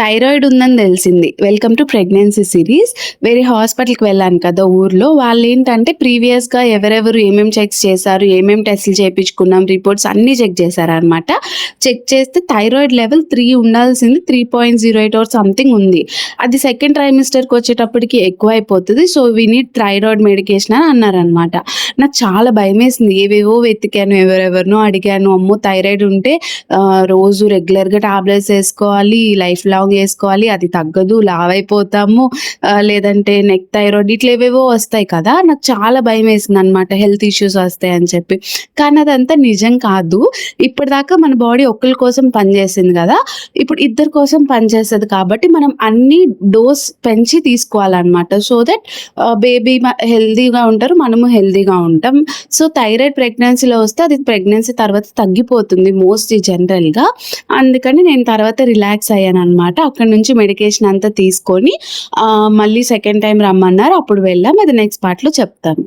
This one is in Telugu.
థైరాయిడ్ ఉందని తెలిసింది. Welcome to pregnancy series. వేరే హాస్పిటల్‌కి వెళ్ళాను కదా ఊర్లో. వాళ్ళేంటంటే ప్రీవియస్‌గా ఎవరెవరు ఏమేం చెక్స్ చేశారు, ఏమేం టెస్టులు చేపించుకున్నాం, రిపోర్ట్స్ అన్నీ చెక్ చేశారనమాట. చెక్ చేస్తే థైరాయిడ్ లెవెల్ 3 ఉండాల్సింది 3.08 ఆర్ సంథింగ్ ఉంది. అది సెకండ్ ట్రైమిస్టర్‌కి వచ్చేటప్పటికి ఎక్కువైపోతది. So, we need thyroid medication అని అన్నారనమాట. నాకు చాలా భయమేసింది. ఏవేవో వెతికాను, ఎవరెవరినో అడిగాను. అమ్మో! థైరాయిడ్ ఉంటే రోజు రెగ్యులర్‌గా టాబ్లెట్స్ ఏసుకోవాలి, లైఫ్ లాంగ్ ఏసుకోవాలి, అది తగ్గదు, లావైపోతాము, లేదంటే నెక్ థైరాయిడ్ ఇట్లా ఏవేవో వస్తాయి కదా! నాకు చాలా భయమేసిందనమాట హెల్త్ ఇష్యూస్ వస్తాయని చెప్పి. కానీ అదంతా నిజం కాదు. ఇప్పటిదాకా మన బాడీ ఒక్కళ్ళ కోసం పనిచేసింది గదా! ఇప్పుడు ఇద్దరి కోసం పనిచేస్తది కాబట్టి మనం అన్ని డోస్ పెంచి తీసుకోవాలనమాట. సో దట్ బేబీ హెల్తీగా ఉంటారు, మనము హెల్తీగా ఉంటాం. సో, థైరాయిడ్ ప్రెగ్నెన్సీలో వస్తే అది ప్రెగ్నెన్సీ తర్వాత తగ్గిపోతుంది మోస్ట్‌లీ జనరల్‌గా. అందుకని నేను తర్వాత రిలాక్స్ అయ్యాననమాట. అక్కడి నుంచి మెడికేషన్ అంతా తీసుకొని మళ్ళీ సెకండ్ టైమ్ రమ్మన్నారు. అప్పుడు వెళ్ళాం. అది నెక్స్ట్ పార్ట్‌లో చెప్తాను.